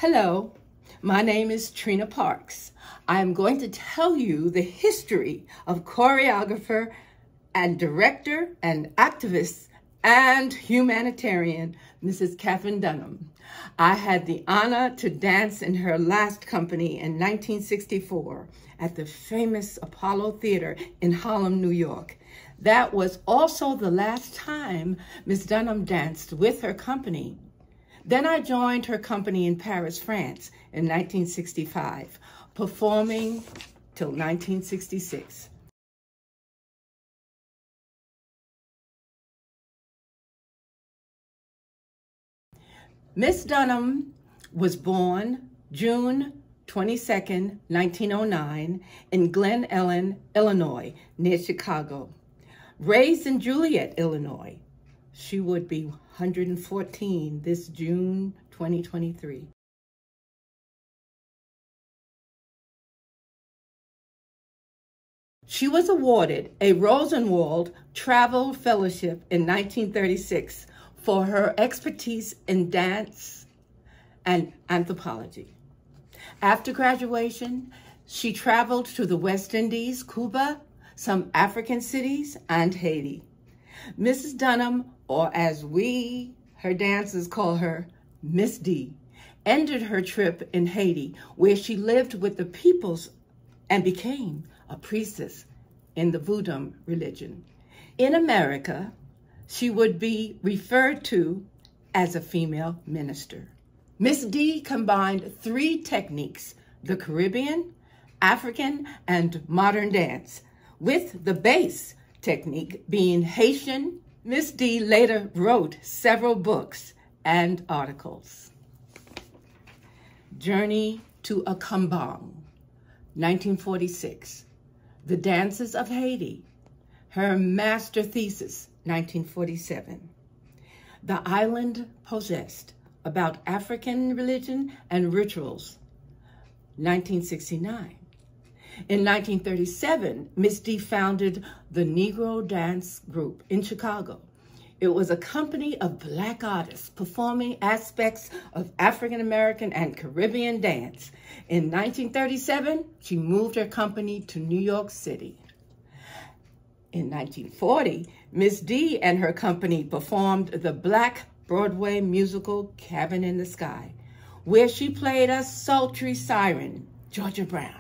Hello, my name is Trina Parks. I am going to tell you the history of choreographer and director and activist and humanitarian Mrs. Katherine Dunham. I had the honor to dance in her last company in 1964 at the famous Apollo Theater in Harlem, New York. That was also the last time Ms. Dunham danced with her company. Then I joined her company in Paris, France in 1965, performing till 1966. Miss Dunham was born June 22nd, 1909 in Glen Ellen, Illinois, near Chicago. Raised in Joliet, Illinois. She would be 114 this June 2023. She was awarded a Rosenwald Travel Fellowship in 1936 for her expertise in dance and anthropology. After graduation, she traveled to the West Indies, Cuba, some African cities, and Haiti. Mrs. Dunham, or as we, her dancers, call her, Miss D, ended her trip in Haiti, where she lived with the peoples and became a priestess in the Voodoo religion. In America, she would be referred to as a female minister. Miss D combined three techniques: the Caribbean, African, and modern dance, with the base technique being Haitian. Miss D later wrote several books and articles. Journey to a Kambang, 1946. The Dances of Haiti, her master thesis, 1947. The Island Possessed, about African religion and rituals, 1969. In 1937, Miss D founded the Negro Dance Group in Chicago. It was a company of Black artists performing aspects of African American and Caribbean dance. In 1937, she moved her company to New York City. In 1940, Miss D and her company performed the Black Broadway musical Cabin in the Sky, where she played a sultry siren, Georgia Brown.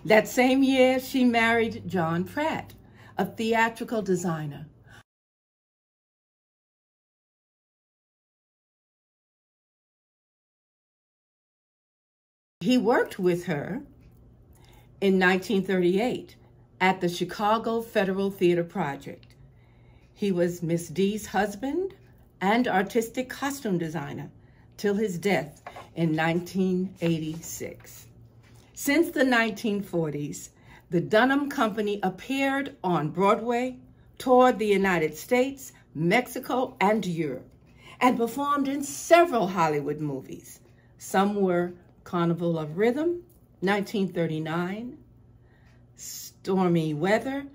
That same year, she married John Pratt, a theatrical designer. He worked with her in 1938 at the Chicago Federal Theater Project. He was Miss D's husband and artistic costume designer till his death in 1986. Since the 1940s, the Dunham Company appeared on Broadway, toured the United States, Mexico, and Europe, and performed in several Hollywood movies. Some were Carnival of Rhythm, 1939, Stormy Weather,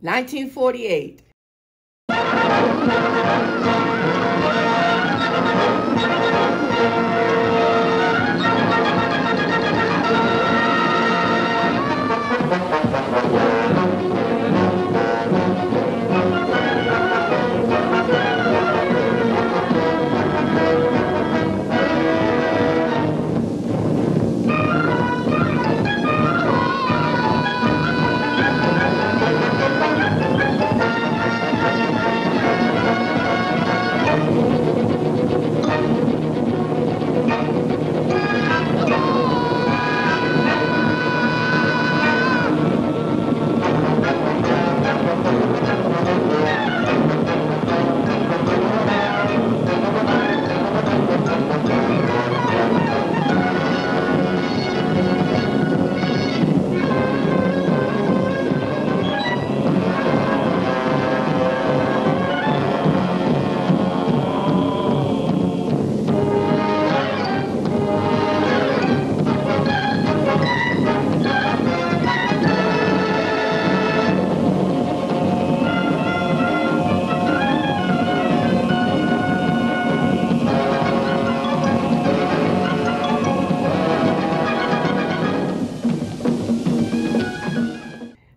1948.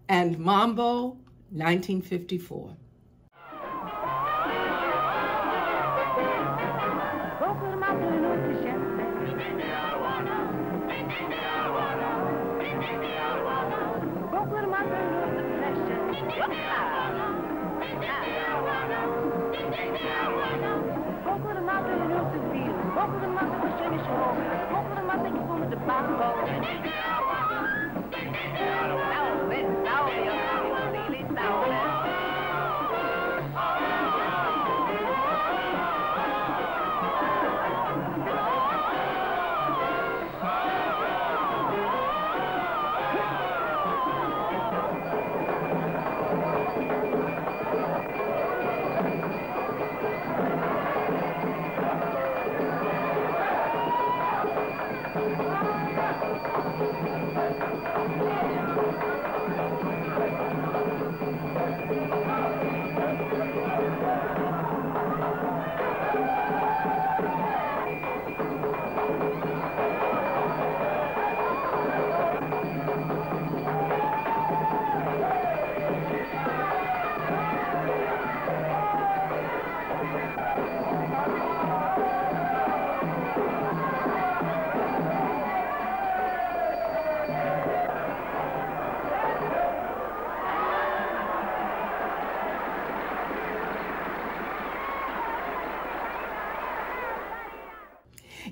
And Mambo, 1954.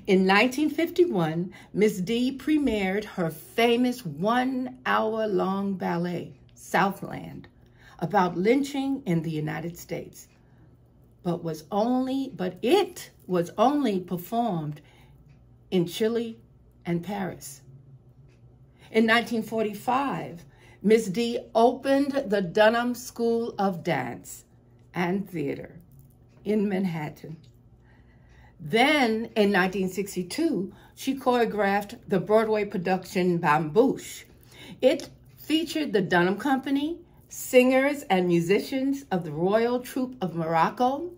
In 1951, Miss D premiered her famous 1-hour-long ballet, Southland, about lynching in the United States, but it was only performed in Chile and Paris. In 1945, Miss D opened the Dunham School of Dance and Theater in Manhattan. Then, in 1962, she choreographed the Broadway production Bambouche. It featured the Dunham Company, singers and musicians of the Royal Troupe of Morocco.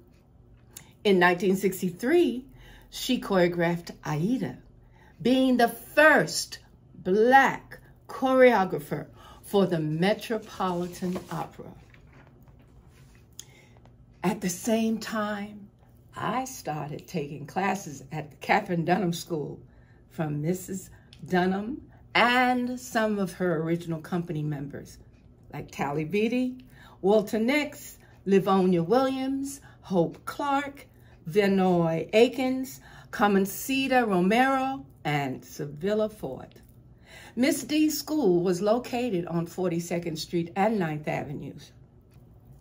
In 1963, she choreographed Aida, being the first Black choreographer for the Metropolitan Opera. At the same time, I started taking classes at the Katherine Dunham School from Mrs. Dunham and some of her original company members, like Tally Beatty, Walter Nix, Livonia Williams, Hope Clark, Vinoy Akins, Comencita Romero, and Sevilla Ford. Miss D's school was located on 42nd Street and 9th Avenues.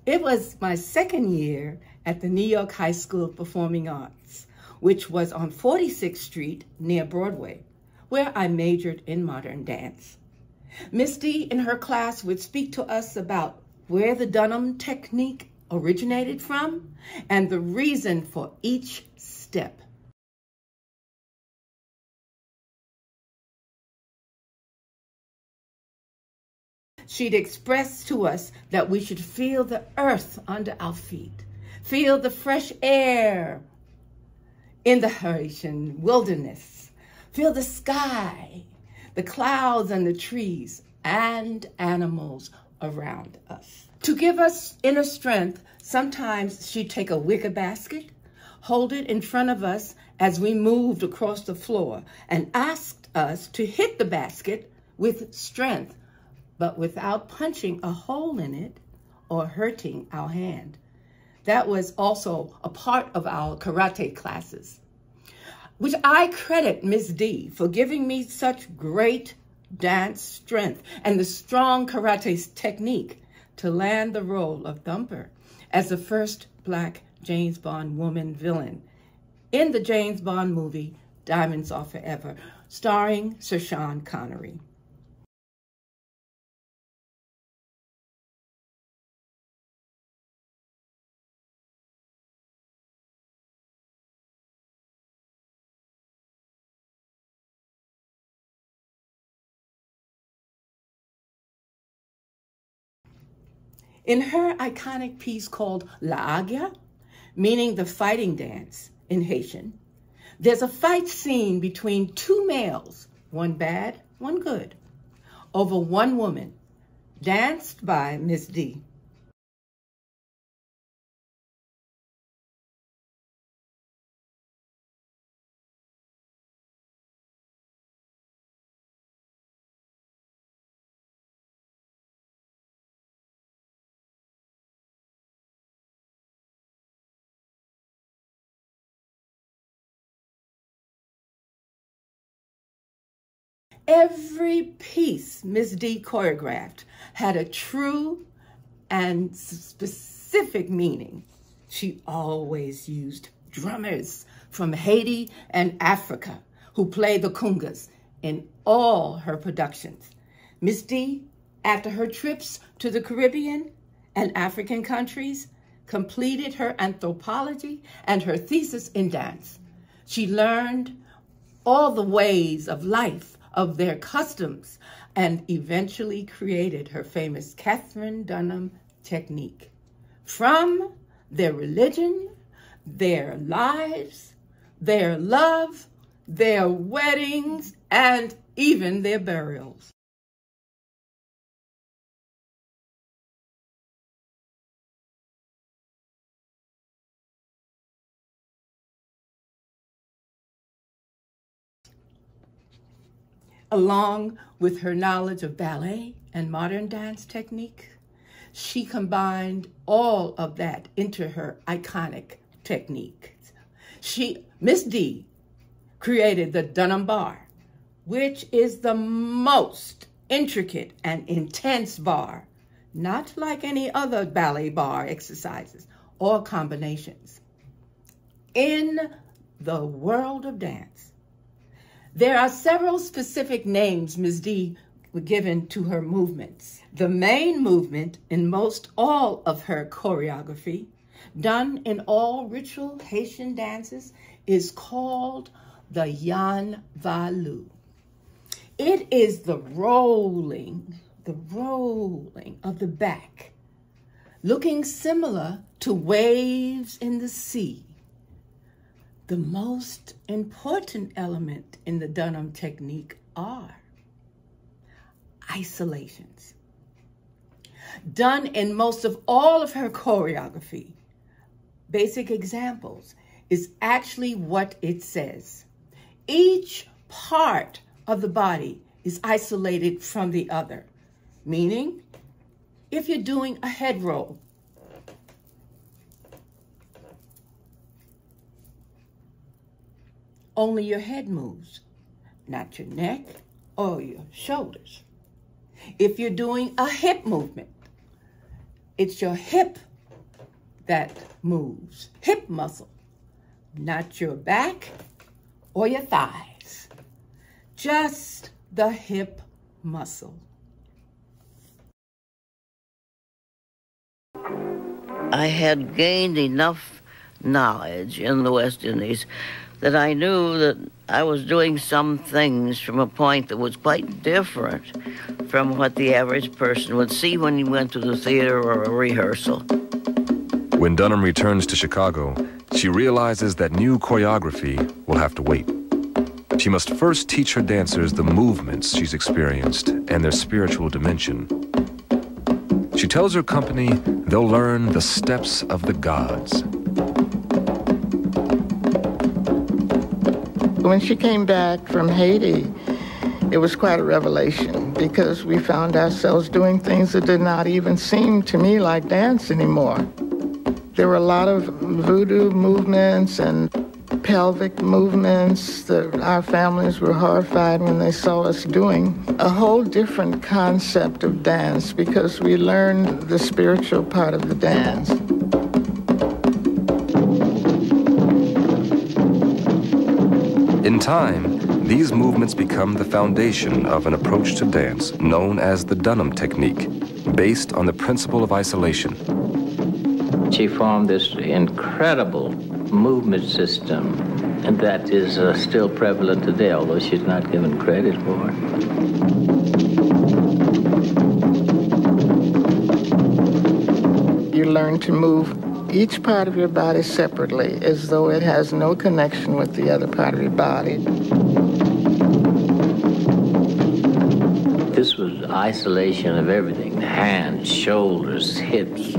It was my second year at the New York High School of Performing Arts, which was on 46th Street near Broadway, where I majored in modern dance. Miss D in her class would speak to us about where the Dunham technique originated from and the reason for each step. She'd express to us that we should feel the earth under our feet, feel the fresh air in the Haitian wilderness, feel the sky, the clouds and the trees and animals around us. To give us inner strength, sometimes she'd take a wicker basket, hold it in front of us as we moved across the floor, and asked us to hit the basket with strength, but without punching a hole in it or hurting our hand. That was also a part of our karate classes, which I credit Miss D for giving me such great dance strength and the strong karate technique to land the role of Thumper as the first Black James Bond woman villain in the James Bond movie Diamonds Are Forever, starring Sir Sean Connery. In her iconic piece called La Agia, meaning the fighting dance in Haitian, there's a fight scene between two males, one bad, one good, over one woman, danced by Miss D. Every piece Miss D choreographed had a true and specific meaning. She always used drummers from Haiti and Africa who play the congas in all her productions. Miss D, after her trips to the Caribbean and African countries, completed her anthropology and her thesis in dance. She learned all the ways of life, of their customs, and eventually created her famous Katherine Dunham technique. From their religion, their lives, their love, their weddings, and even their burials. Along with her knowledge of ballet and modern dance technique, she combined all of that into her iconic technique. Miss D, created the Dunham bar, which is the most intricate and intense bar, not like any other ballet bar exercises or combinations. In the world of dance, there are several specific names Ms. D were given to her movements. The main movement in most all of her choreography, done in all ritual Haitian dances, is called the Yan Valu. It is the rolling of the back, looking similar to waves in the sea. The most important element in the Dunham technique are isolations. Done in most of all of her choreography, basic examples is actually what it says. Each part of the body is isolated from the other, meaning if you're doing a head roll, only your head moves, not your neck or your shoulders. If you're doing a hip movement, it's your hip that moves, hip muscle, not your back or your thighs, just the hip muscle. I had gained enough knowledge in the West Indies that I knew that I was doing some things from a point that was quite different from what the average person would see when he went to the theater or a rehearsal. When Dunham returns to Chicago, she realizes that new choreography will have to wait. She must first teach her dancers the movements she's experienced and their spiritual dimension. She tells her company they'll learn the steps of the gods. When she came back from Haiti, it was quite a revelation because we found ourselves doing things that did not even seem to me like dance anymore. There were a lot of voodoo movements and pelvic movements that our families were horrified when they saw us doing. A whole different concept of dance because we learned the spiritual part of the dance. In time, these movements become the foundation of an approach to dance known as the Dunham technique, based on the principle of isolation. She formed this incredible movement system, and that is still prevalent today, although she's not given credit for it. You learn to move each part of your body separately as though it has no connection with the other part of your body. This was isolation of everything, hands, shoulders, hips.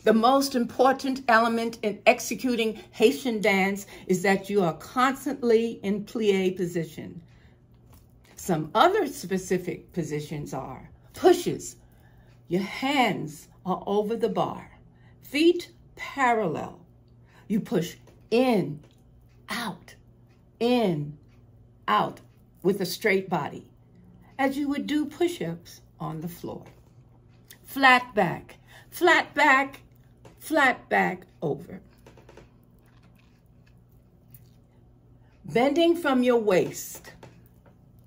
The most important element in executing Haitian dance is that you are constantly in plie position. Some other specific positions are pushes. Your hands are over the bar, feet parallel. You push in, out with a straight body, as you would do push-ups on the floor. Flat back, flat back, flat back over. Bending from your waist,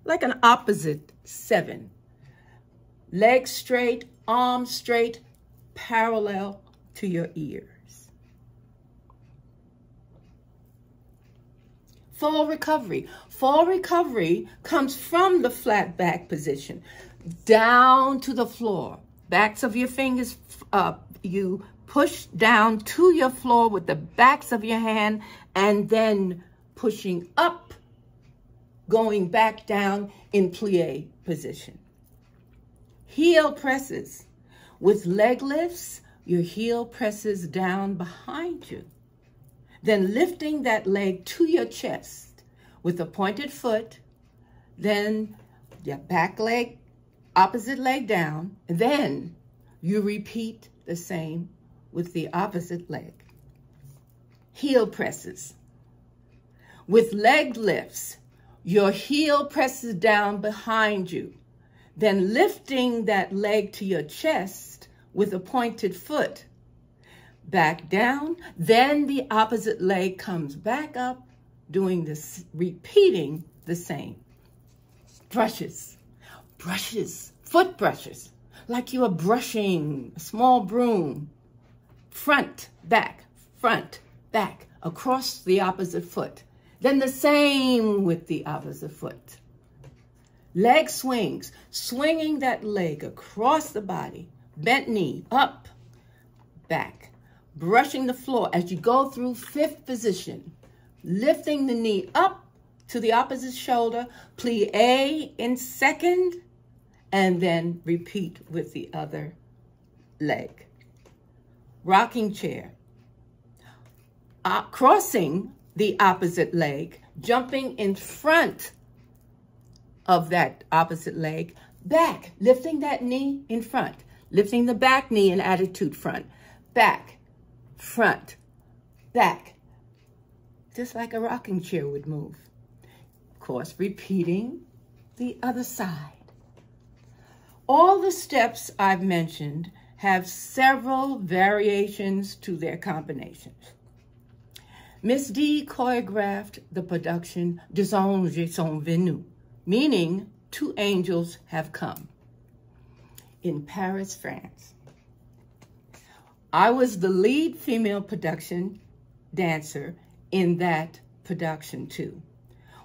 like an opposite 7. Legs straight, arms straight, parallel to your ears. Fall recovery. Fall recovery comes from the flat back position, down to the floor. Backs of your fingers up. You push down to your floor with the backs of your hand and then pushing up, going back down in plie position. Heel presses. With leg lifts, your heel presses down behind you. Then lifting that leg to your chest with a pointed foot, then your back leg, opposite leg down, and then you repeat the same with the opposite leg. Heel presses. With leg lifts, your heel presses down behind you, then lifting that leg to your chest with a pointed foot, back down, then the opposite leg comes back up, doing this, repeating the same. Brushes, foot brushes, like you are brushing a small broom, front, back, across the opposite foot. Then the same with the opposite foot. Leg swings, swinging that leg across the body, bent knee, up, back, brushing the floor as you go through 5th position, lifting the knee up to the opposite shoulder, plie in 2nd, and then repeat with the other leg. Rocking chair, crossing the opposite leg, jumping in front of that opposite leg, back, lifting that knee in front, lifting the back knee in attitude front, back, front, back, just like a rocking chair would move. Of course, repeating the other side. All the steps I've mentioned have several variations to their combinations. Miss D choreographed the production Deux anges sont venus, meaning 2 angels have come, in Paris, France. I was the lead female production dancer in that production too.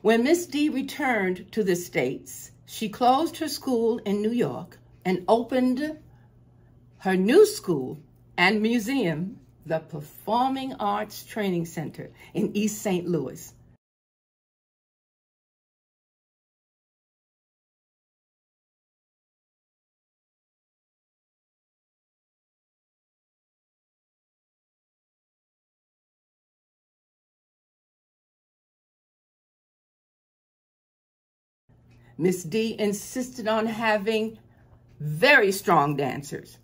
When Miss D returned to the States, she closed her school in New York and opened her new school and museum, the Performing Arts Training Center in East St. Louis. Miss D insisted on having very strong dancers.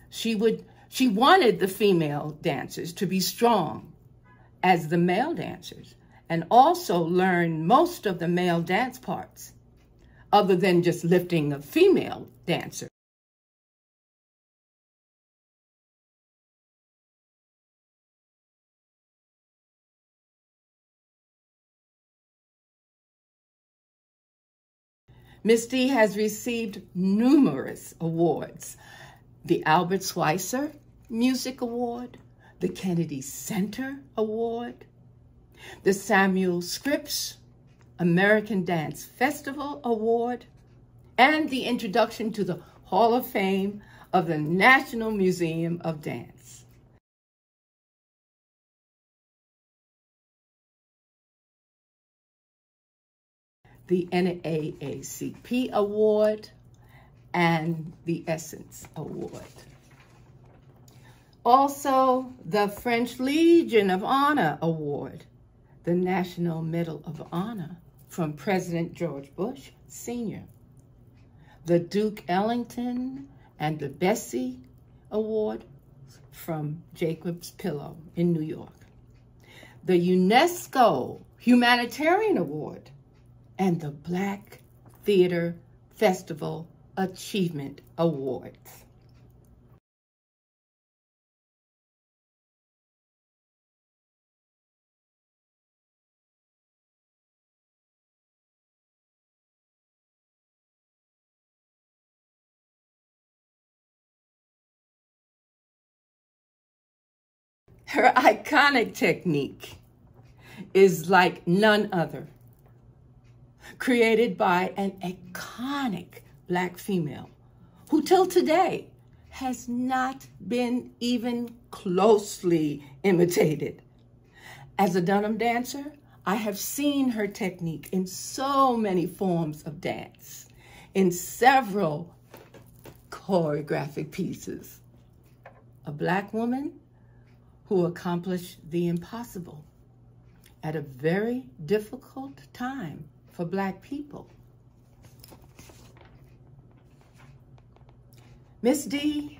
She wanted the female dancers to be strong as the male dancers and also learn most of the male dance parts other than just lifting a female dancer. Miss D has received numerous awards: the Albert Schweitzer Music Award, the Kennedy Center Award, the Samuel Scripps American Dance Festival Award, and the introduction to the Hall of Fame of the National Museum of Dance. The NAACP Award, and the Essence Award. Also, the French Legion of Honor Award, the National Medal of Honor from President George Bush Sr., the Duke Ellington and the Bessie Award from Jacob's Pillow in New York, the UNESCO Humanitarian Award, and the Black Theater Festival Achievement Awards. Her iconic technique is like none other, created by an iconic Black female who till today has not been even closely imitated. As a Dunham dancer, I have seen her technique in so many forms of dance, in several choreographic pieces. A Black woman who accomplished the impossible at a very difficult time for Black people. Miss D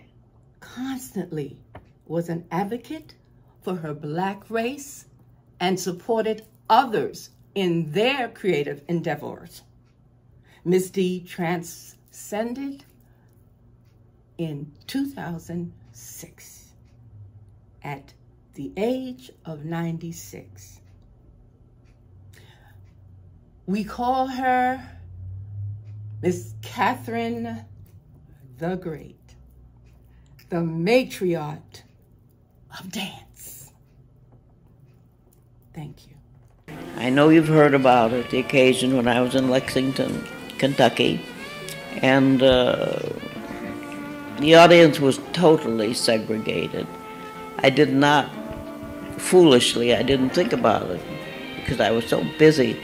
constantly was an advocate for her Black race and supported others in their creative endeavors. Miss D transcended in 2006 at the age of 96. We call her Miss Katherine the Great, the matriarch of dance. Thank you. I know you've heard about it, the occasion when I was in Lexington, Kentucky, and the audience was totally segregated. I did not, foolishly, I didn't think about it because I was so busy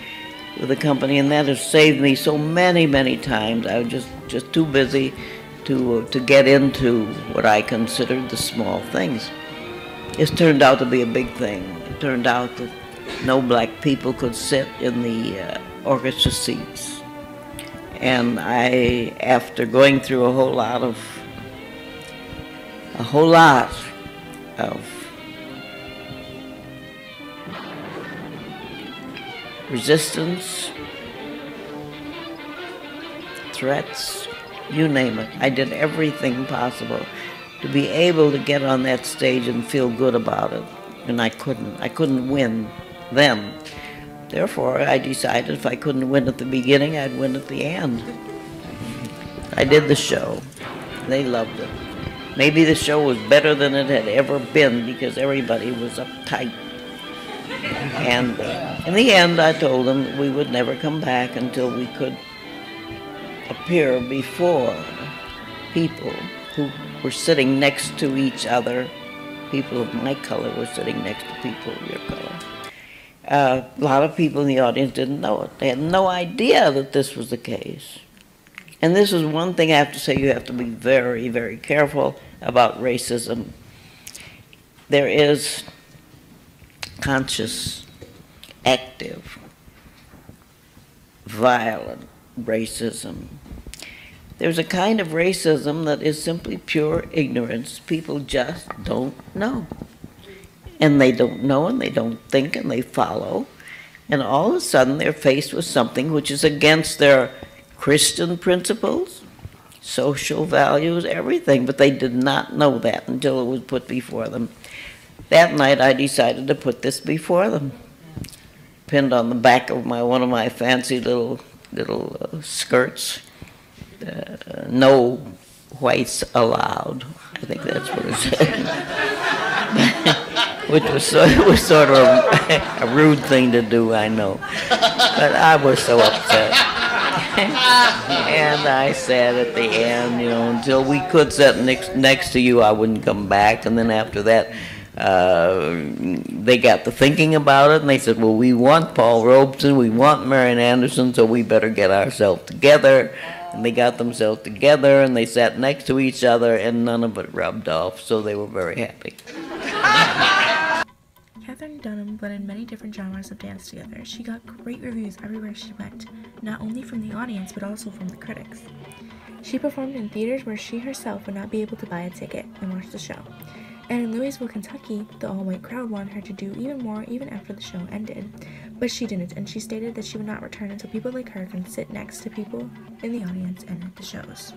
with the company, and that has saved me so many, many times. I was just too busy to get into what I considered the small things. It's turned out to be a big thing. It turned out that no Black people could sit in the orchestra seats. And I, after going through a whole lot of resistance, threats, you name it. I did everything possible to be able to get on that stage and feel good about it. And I couldn't win then. Therefore, I decided if I couldn't win at the beginning, I'd win at the end. I did the show. They loved it. Maybe the show was better than it had ever been because everybody was uptight. And in the end, I told them we would never come back until we could appear before people who were sitting next to each other. People of my color were sitting next to people of your color. A lot of people in the audience didn't know it. They had no idea that this was the case. And this is one thing I have to say, you have to be very, very careful about racism. There is conscious, active, violent racism. There's a kind of racism that is simply pure ignorance. People just don't know. And they don't know, and they don't think, and they follow. And all of a sudden they're faced with something which is against their Christian principles, social values, everything. But they did not know that until it was put before them. That night I decided to put this before them. Pinned on the back of one of my fancy little skirts. No whites allowed. I think that's what it said. Which was sort of a rude thing to do, I know. But I was so upset. And I said at the end, until we could sit next to you, I wouldn't come back. And then after that, they got to thinking about it, and they said, well, we want Paul Robeson, we want Marian Anderson, so we better get ourselves together. And they got themselves together, and they sat next to each other, and none of it rubbed off, so they were very happy. Katherine Dunham blended many different genres of dance together. She got great reviews everywhere she went, not only from the audience, but also from the critics. She performed in theaters where she herself would not be able to buy a ticket and watch the show. And in Louisville, Kentucky, the all-white crowd wanted her to do even more even after the show ended. But she didn't, and she stated that she would not return until people like her can sit next to people in the audience and at the shows.